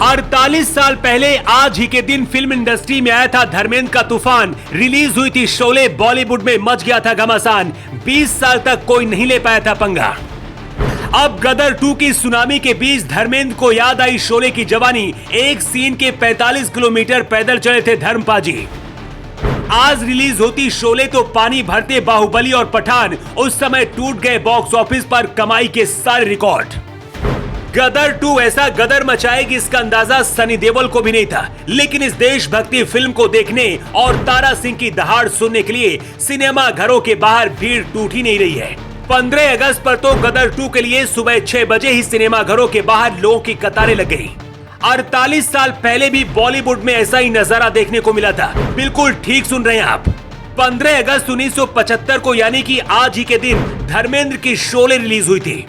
48 साल पहले आज ही के दिन फिल्म इंडस्ट्री में आया था धर्मेंद्र का तूफान। रिलीज हुई थी शोले, बॉलीवुड में मच गया था घमासान। 20 साल तक कोई नहीं ले पाया था पंगा। अब गदर 2 की सुनामी के बीच धर्मेंद्र को याद आई शोले की जवानी। एक सीन के 45 किलोमीटर पैदल चले थे धर्मपाजी। आज रिलीज होती शोले तो पानी भरते बाहुबली और पठान उस समय टूट गए बॉक्स ऑफिस पर कमाई के सारे रिकॉर्ड। गदर 2 ऐसा गदर मचाएगी इसका अंदाजा सनी देओल को भी नहीं था, लेकिन इस देशभक्ति फिल्म को देखने और तारा सिंह की दहाड़ सुनने के लिए सिनेमा घरों के बाहर भीड़ टूट ही नहीं रही है। 15 अगस्त पर तो गदर 2 के लिए सुबह 6 बजे ही सिनेमा घरों के बाहर लोगों की कतारें लग गई। 48 साल पहले भी बॉलीवुड में ऐसा ही नजारा देखने को मिला था। बिल्कुल ठीक सुन रहे हैं आप। 15 अगस्त 1975 को यानी कि आज ही के दिन धर्मेंद्र की शोले रिलीज हुई थी।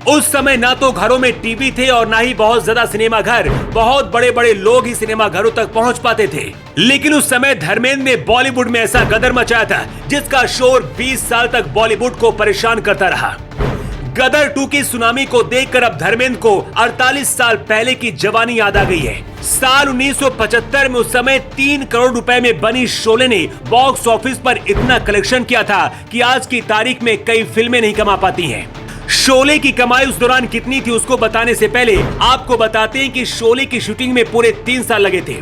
उस समय ना तो घरों में टीवी थे और ना ही बहुत ज्यादा सिनेमा घर। बहुत बड़े बड़े लोग ही सिनेमा घरों तक पहुंच पाते थे। लेकिन उस समय धर्मेंद्र ने बॉलीवुड में ऐसा गदर मचाया था जिसका शोर 20 साल तक बॉलीवुड को परेशान करता रहा। गदर 2 की सुनामी को देखकर अब धर्मेंद्र को 48 साल पहले की जवानी याद आ गई है। साल 1975 में उस समय 3 करोड़ रुपए में बनी शोले ने बॉक्स ऑफिस पर इतना कलेक्शन किया था कि आज की तारीख में कई फिल्में नहीं कमा पाती हैं। शोले की कमाई उस दौरान कितनी थी उसको बताने से पहले आपको बताते हैं कि शोले की शूटिंग में पूरे 3 साल लगे थे।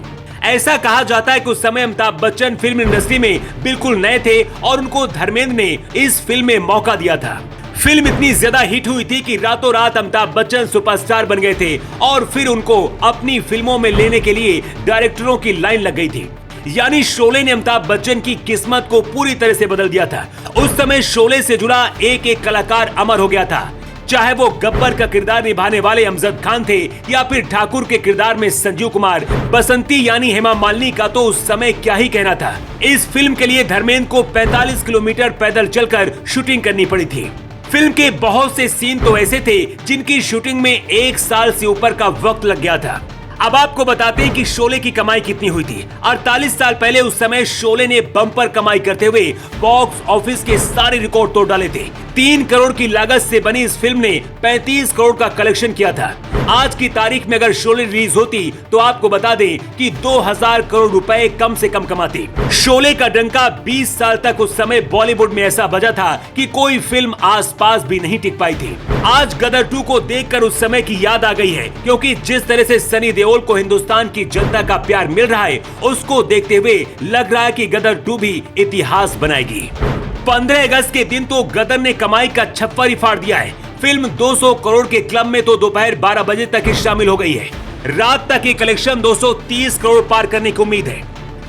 ऐसा कहा जाता है कि उस समय अमिताभ बच्चन फिल्म इंडस्ट्री में बिल्कुल नए थे और उनको धर्मेंद्र ने इस फिल्म में मौका दिया था। फिल्म इतनी ज्यादा हिट हुई थी कि रातों रात अमिताभ बच्चन सुपरस्टार बन गए थे और फिर उनको अपनी फिल्मों में लेने के लिए डायरेक्टरों की लाइन लग गई थी। यानी शोले ने अमिताभ बच्चन की किस्मत को पूरी तरह से बदल दिया था। उस समय शोले से जुड़ा एक एक कलाकार अमर हो गया था, चाहे वो गब्बर का किरदार निभाने वाले अमजद खान थे या फिर ठाकुर के किरदार में संजीव कुमार। बसंती यानी हेमा मालिनी का तो उस समय क्या ही कहना था। इस फिल्म के लिए धर्मेंद्र को 45 किलोमीटर पैदल चलकर शूटिंग करनी पड़ी थी। फिल्म के बहुत से सीन तो ऐसे थे जिनकी शूटिंग में 1 साल से ऊपर का वक्त लग गया था। अब आपको बताते हैं कि शोले की कमाई कितनी हुई थी। 48 साल पहले उस समय शोले ने बम्पर कमाई करते हुए बॉक्स ऑफिस के सारे रिकॉर्ड तोड़ डाले थे। 3 करोड़ की लागत से बनी इस फिल्म ने 35 करोड़ का कलेक्शन किया था। आज की तारीख में अगर शोले रिलीज होती तो आपको बता दें कि 2000 करोड़ रुपए कम से कम कमाती। शोले का डंका 20 साल तक उस समय बॉलीवुड में ऐसा बजा था कि कोई फिल्म आसपास भी नहीं टिक पाई थी। आज गदर 2 को देखकर उस समय की याद आ गई है, क्योंकि जिस तरह से सनी देओल को हिंदुस्तान की जनता का प्यार मिल रहा है उसको देखते हुए लग रहा है कि गदर 2 भी इतिहास बनाएगी। 15 अगस्त के दिन तो गदर ने कमाई का छप्पर ही फाड़ दिया है। फिल्म 200 करोड़ के क्लब में तो दोपहर 12 बजे तक ही शामिल हो गई है। रात तक ये कलेक्शन 230 करोड़ पार करने की उम्मीद है।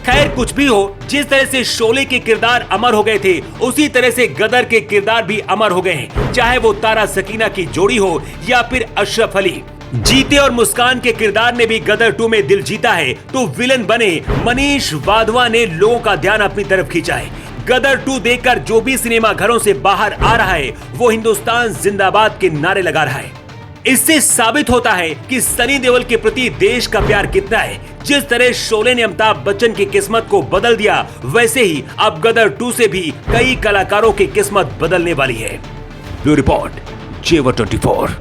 खैर कुछ भी हो, जिस तरह से शोले के किरदार अमर हो गए थे उसी तरह से गदर के किरदार भी अमर हो गए हैं। चाहे वो तारा सकीना की जोड़ी हो या फिर अशरफ अली। जीते और मुस्कान के किरदार ने भी गदर 2 में दिल जीता है तो विलन बने मनीष वाधवा ने लोगों का ध्यान अपनी तरफ खींचा है। गदर 2 देखकर जो भी सिनेमा घरों से बाहर आ रहा है वो हिंदुस्तान जिंदाबाद के नारे लगा रहा है। इससे साबित होता है कि सनी देओल के प्रति देश का प्यार कितना है। जिस तरह शोले ने अमिताभ बच्चन की किस्मत को बदल दिया, वैसे ही अब गदर 2 से भी कई कलाकारों की किस्मत बदलने वाली है। ब्यूरो रिपोर्ट, जेवर 24।